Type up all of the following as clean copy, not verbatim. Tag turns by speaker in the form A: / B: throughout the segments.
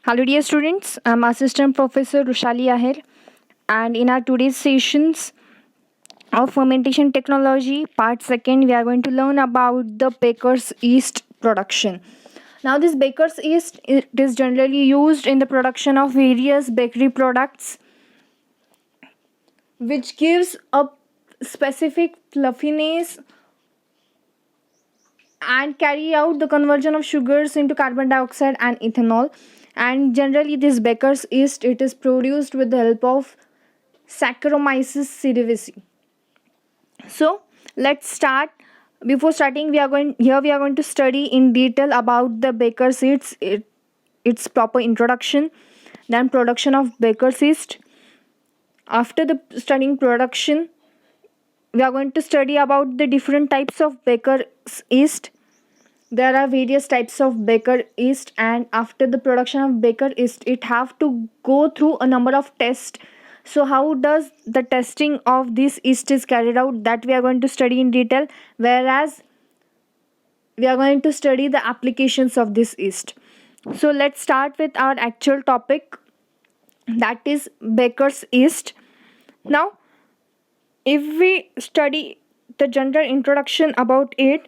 A: Hello dear students, I'm Assistant Professor Rushali Ahir, and in our today's sessions of fermentation technology part 2nd we are going to learn about the baker's yeast production. Now this baker's yeast, it is generally used in the production of various bakery products, which gives a specific fluffiness and carry out the conversion of sugars into carbon dioxide and ethanol. And generally this baker's yeast, it is produced with the help of Saccharomyces cerevisiae. So let's start. Before starting, we are going to study in detail about the baker's yeast, its proper introduction, then production of baker's yeast. After the studying production, we are going to study about the different types of baker's yeast. There are various types of baker yeast, and after the production of baker yeast, it have to go through a number of tests. So how does the testing of this yeast is carried out, that we are going to study in detail, whereas we are going to study the applications of this yeast. So let's start with our actual topic, that is baker's yeast. Now if we study the general introduction about it,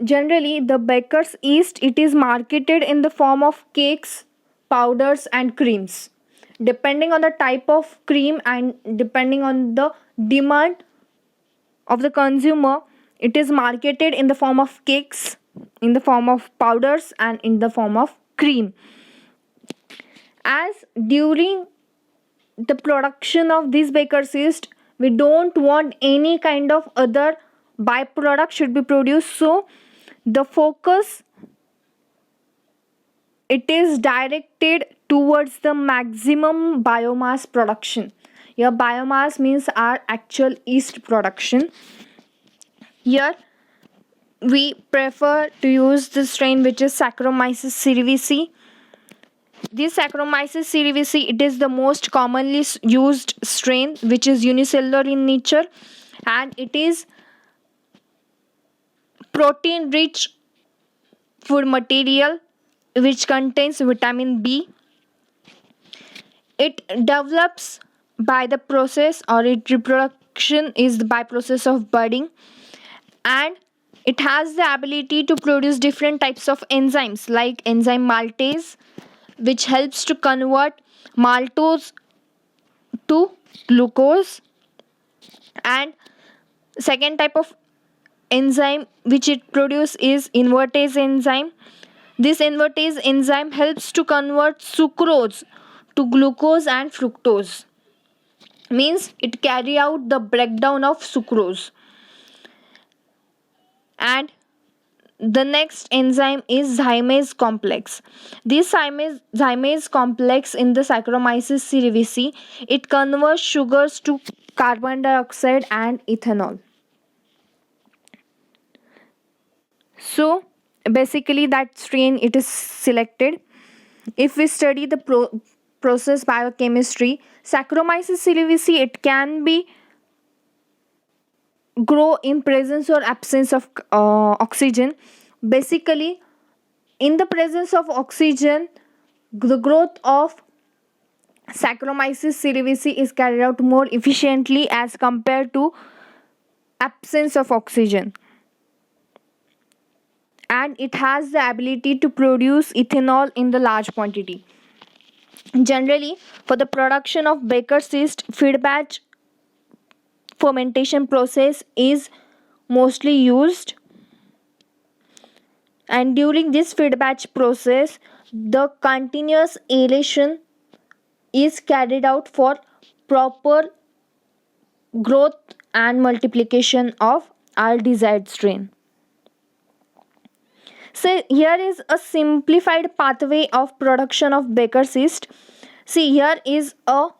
A: generally the baker's yeast, it is marketed in the form of cakes, powders and creams. Depending on the type of cream and depending on the demand of the consumer, it is marketed in the form of cakes, in the form of powders and in the form of cream. As during the production of this baker's yeast, we don't want any kind of other byproduct should be produced, so the focus, it is directed towards the maximum biomass production. Here biomass means our actual yeast production. Here we prefer to use the strain which is Saccharomyces cerevisiae. This Saccharomyces cerevisiae, it is the most commonly used strain, which is unicellular in nature, and it is protein rich food material which contains vitamin B. It develops by the process, or its reproduction is by process of budding, and it has the ability to produce different types of enzymes like enzyme maltase, which helps to convert maltose to glucose, and second type of enzyme which it produces is invertase enzyme. This invertase enzyme helps to convert sucrose to glucose and fructose, means it carry out the breakdown of sucrose. And the next enzyme is zymase complex. This zymase complex in the Saccharomyces cerevisiae, it converts sugars to carbon dioxide and ethanol. So basically that strain, it is selected. If we study the process biochemistry, Saccharomyces cerevisiae, it can be grow in presence or absence of oxygen. Basically in the presence of oxygen, the growth of Saccharomyces cerevisiae is carried out more efficiently as compared to absence of oxygen, and it has the ability to produce ethanol in the large quantity. Generally, for the production of baker's yeast, feed batch fermentation process is mostly used, and during this feed batch process, the continuous aeration is carried out for proper growth and multiplication of our desired strain. So here is a simplified pathway of production of baker's yeast. See, here is a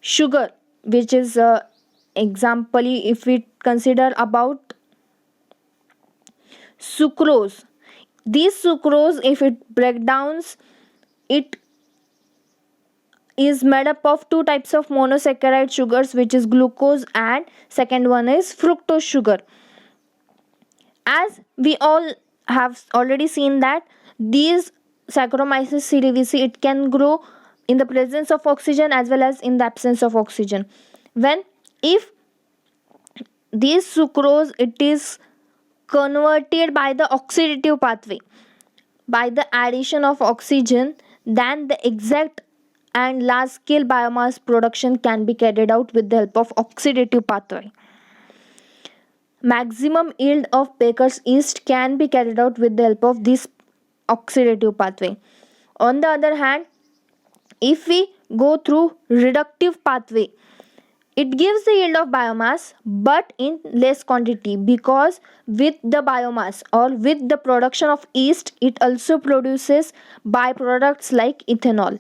A: sugar, which is example, if we consider about sucrose. This sucrose, if it breakdowns, it is made up of two types of monosaccharide sugars, which is glucose and second one is fructose sugar. As we all have already seen that these Saccharomyces cerevisiae, it can grow in the presence of oxygen as well as in the absence of oxygen. When if this sucrose, it is converted by the oxidative pathway by the addition of oxygen, then the exact and large scale biomass production can be carried out with the help of oxidative pathway. Maximum yield of Baker's yeast can be carried out with the help of this oxidative pathway. On the other hand, if we go through reductive pathway, it gives the yield of biomass but in less quantity, because with the biomass or with the production of yeast, it also produces byproducts like ethanol.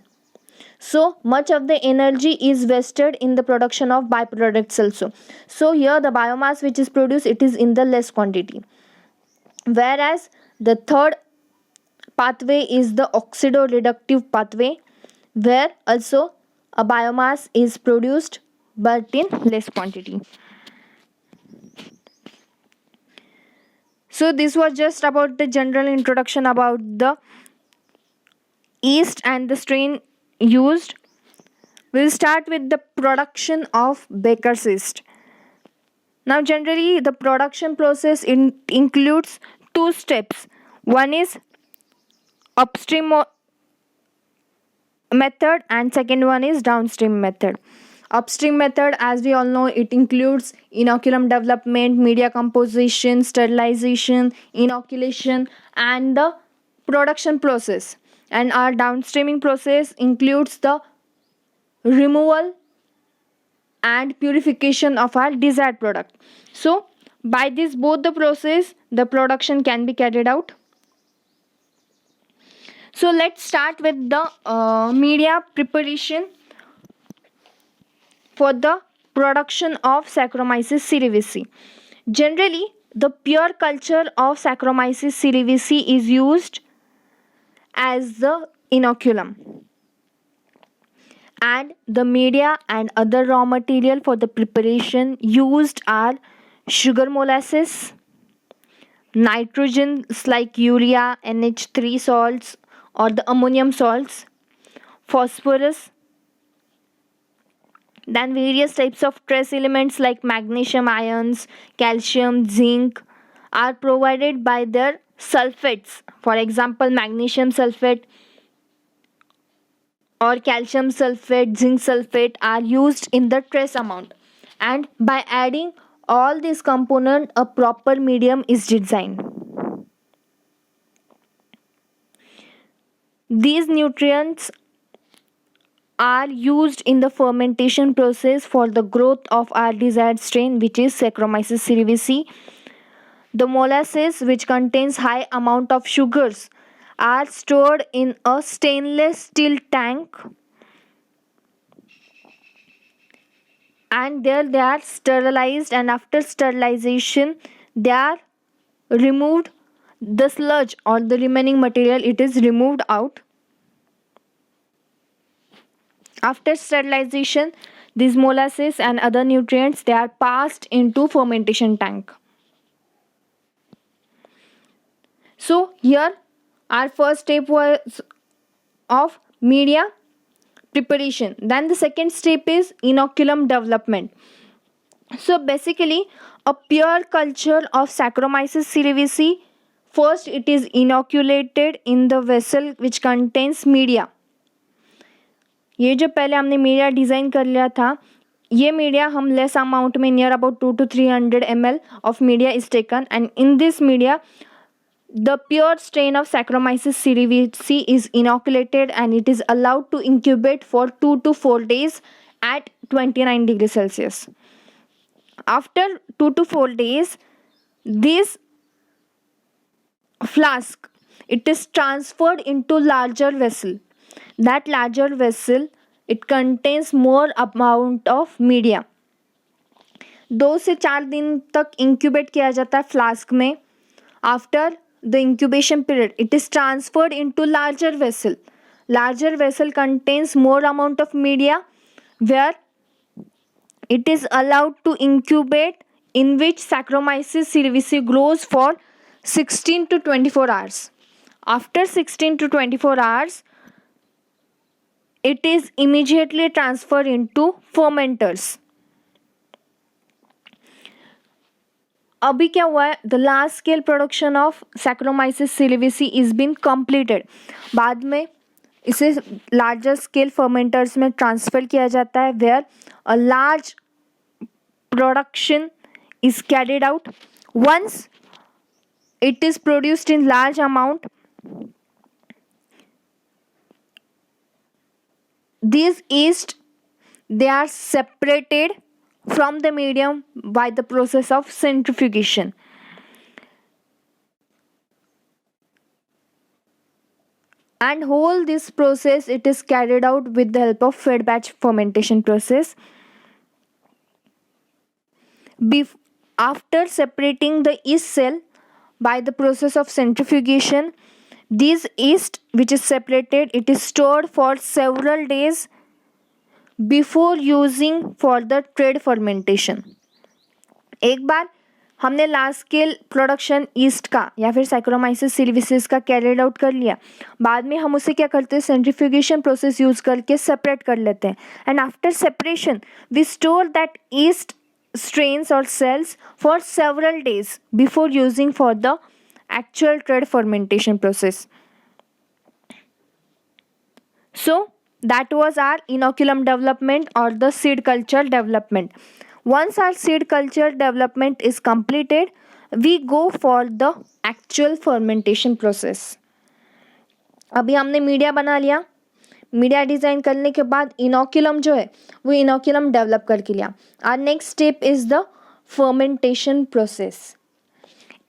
A: So much of the energy is wasted in the production of byproducts also. So here the biomass which is produced, it is in the less quantity. Whereas the third pathway is the oxidoreductive pathway, where also a biomass is produced but in less quantity. So this was just about the general introduction about the yeast and the strain used. We'll start with the production of Baker's yeast. Now generally the production process includes two steps. One is upstream method and second one is downstream method. Upstream method, as we all know, it includes inoculum development, media composition, sterilization, inoculation, and the production process. And our downstreaming process includes the removal and purification of our desired product. So by this both the process, the production can be carried out. So let's start with the media preparation for the production of Saccharomyces cerevisiae. Generally, the pure culture of Saccharomyces cerevisiae is used as the inoculum, and the media and other raw material for the preparation used are sugar molasses, nitrogens like urea, NH3 salts or the ammonium salts, phosphorus, then various types of trace elements like magnesium ions, calcium, zinc are provided by their sulfates. For example, magnesium sulfate or calcium sulfate, zinc sulfate are used in the trace amount. And by adding all these components, a proper medium is designed. These nutrients are used in the fermentation process for the growth of our desired strain, which is Saccharomyces cerevisiae. The molasses, which contains high amount of sugars, are stored in a stainless steel tank, and there they are sterilized, and after sterilization they are removed. The sludge or the remaining material, it is removed out. After sterilization, these molasses and other nutrients, they are passed into fermentation tank. So here our first step was of media preparation. Then the second step is inoculum development. So basically a pure culture of Saccharomyces cerevisiae, first it is inoculated in the vessel which contains media. ये जो पहले हमने media design कर लिया था, ये media हम less amount में near about 2 to 300 ml of media is taken, and in this media the pure strain of Saccharomyces cerevisiae is inoculated and it is allowed to incubate for 2 to 4 days at 29 degrees Celsius. After 2 to 4 days, this flask, it is transferred into larger vessel. That larger vessel, it contains more amount of media. 2 से 4 दिन तक incubate किया जाता है flask में. After the incubation period, it is transferred into larger vessel. Larger vessel contains more amount of media, where it is allowed to incubate, in which Saccharomyces cerevisiae grows for 16 to 24 hours. After 16 to 24 hours, it is immediately transferred into fermenters. अभी क्या हुआ है, the large scale production of Saccharomyces cerevisiae is been completed. बाद में इसे larger scale fermenters में transfer किया जाता है, where a large production is carried out. Once it is produced in large amount, these yeast, they are separated from the medium by the process of centrifugation. And whole this process, it is carried out with the help of fed batch fermentation process. After separating the yeast cell by the process of centrifugation, this yeast which is separated, it is stored for several days before using for the trade fermentation. एक बार हमने large scale production east का या फिर saccharomyces सिलिविसिस का carried out कर लिया, बाद में हम उसे क्या करते हैं, सेंट्रीफ्यूगेशन प्रोसेस यूज करके सेपरेट कर लेते हैं. And after separation we store that yeast strains or cells for several days before using for the actual trade fermentation process. So that was our inoculum development or the seed culture development. Once our seed culture development is completed, we go for the actual fermentation process. अभी हमने media बना लिया, media design करने के बाद inoculum जो है वो इनोक्यूलम डेवलप करके लिया. Our next step is the fermentation process.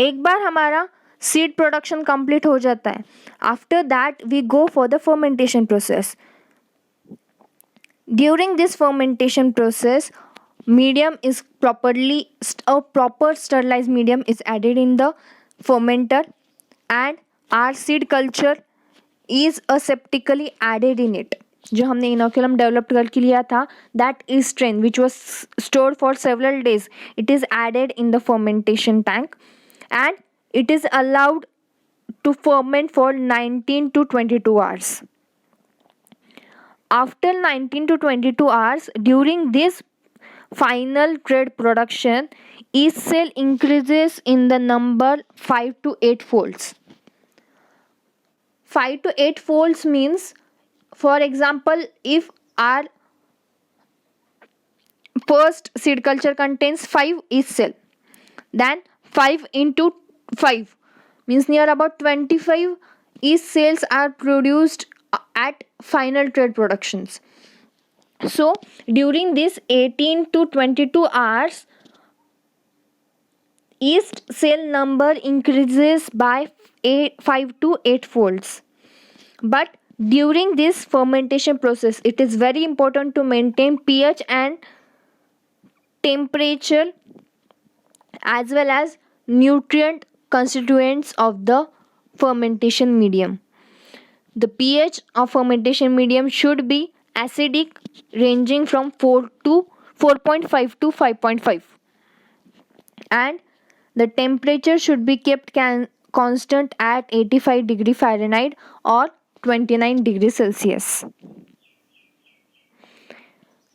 A: एक बार हमारा सीड प्रोडक्शन कंप्लीट हो जाता है, after that we go for the fermentation process. During this fermentation process, medium is a proper sterilized medium is added in the fermenter, and our seed culture is aseptically added in it. जो हमने inoculum develop करके लिया था, that is strain which was stored for several days, it is added in the fermentation tank and it is allowed to ferment for 19 to 22 hours. After 19 to 22 hours, during this final trade production, each cell increases in the number 5 to 8 folds. 5 to 8 folds means, for example, if our first seed culture contains 5 yeast cell, then 5 into 5 means near about 25 yeast cells are produced at final trade productions. So during this 18 to 22 hours, yeast cell number increases by 5 to 8 folds. But during this fermentation process, it is very important to maintain pH and temperature as well as nutrient constituents of the fermentation medium. The pH of fermentation medium should be acidic, ranging from 4.5 to 5.5, and the temperature should be kept constant at 85 degree Fahrenheit or 29 degrees Celsius.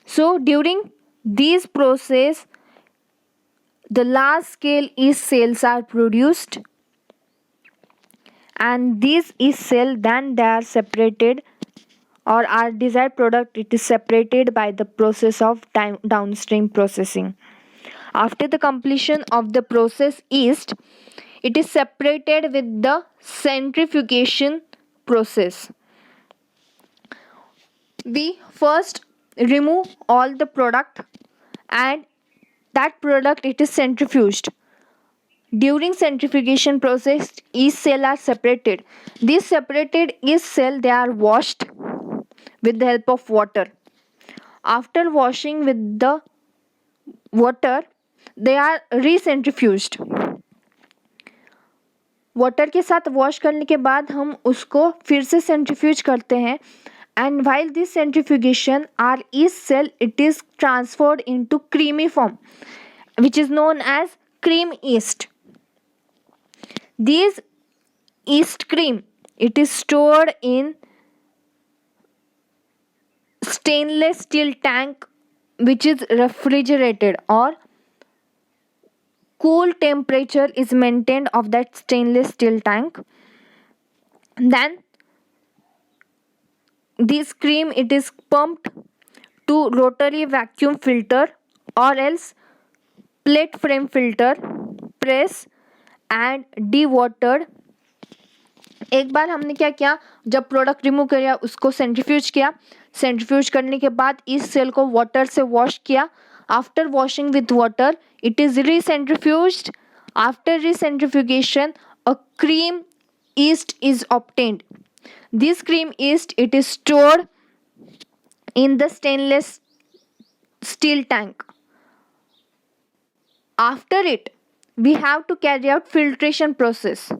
A: So during this process, the large scale yeast cells are produced, and these yeast cells then they are separated, or our desired product, it is separated by the process of downstream processing. After the completion of the process yeast, it is separated with the centrifugation process. We first remove all the product, and that product, it is centrifuged. During centrifugation process, yeast cells are separated. These separated yeast cells, they are washed with the help of water. After washing with the water, they are recentrifuged. Water के साथ wash करने के बाद हम उसको फिर से centrifuge करते हैं, and while this centrifugation, our yeast cell, it is transferred into creamy form, which is known as cream yeast. These yeast cream, it is stored in stainless steel tank which is refrigerated, or cool temperature is maintained of that stainless steel tank. Then this cream, it is pumped to rotary vacuum filter or else plate frame filter, press and dewatered. एक बार हमने क्या किया, जब product remove किया उसको centrifuge किया, centrifuge करने के बाद इस सेल को वाटर से वॉश किया. After washing with water it is recentrifuged. After recentrifugation, a cream yeast is obtained. This cream yeast, it is stored in the stainless steel tank. After it, we have to carry out filtration process.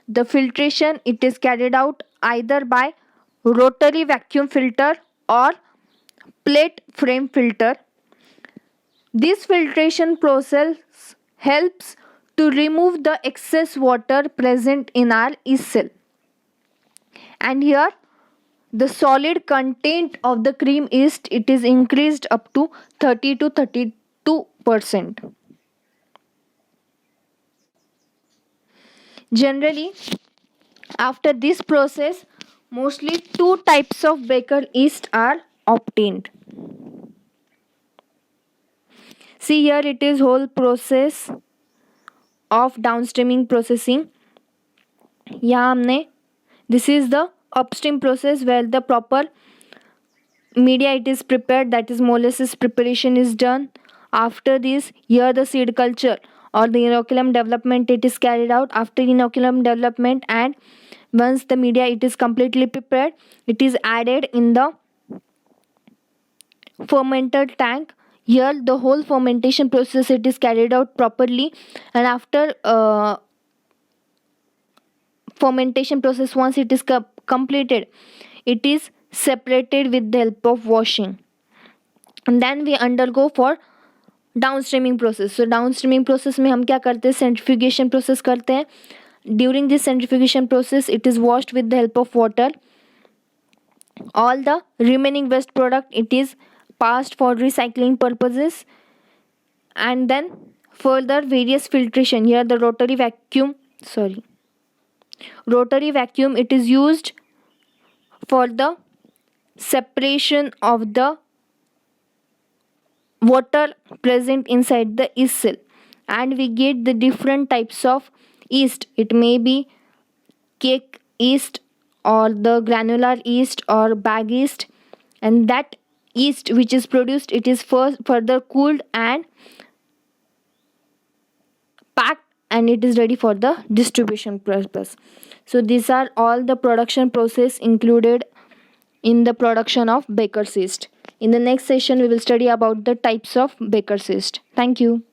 A: The filtration, it is carried out either by rotary vacuum filter or plate frame filter. This filtration process helps to remove the excess water present in our yeast cell. And here the solid content of the cream yeast, it is increased up to 30 to 32%. Generally, after this process, mostly two types of baker yeast are obtained. See here, it is whole process of downstreaming processing. यहाँ हमने, this is the upstream process where the proper media it is prepared, that is molasses preparation is done. After this, here the seed culture or the inoculum development it is carried out. After inoculum development, and once the media it is completely prepared, it is added in the fermented tank. Here the whole fermentation process it is carried out properly, and after fermentation process, once it is completed, it is separated with the help of washing, and then we undergo for downstreaming process. So downstreaming process में हम क्या करते हैं, centrifugation process करते हैं. During this centrifugation process it is washed with the help of water. All the remaining waste product it is passed for recycling purposes, and then further various filtration. Here the rotary vacuum it is used for the separation of the water present inside the yeast cell, and we get the different types of yeast. It may be cake yeast or the granular yeast or bag yeast, and that yeast which is produced it is further cooled and packed, and it is ready for the distribution purpose. So these are all the production process included in the production of baker's yeast. In the next session we will study about the types of baker's yeast. Thank you.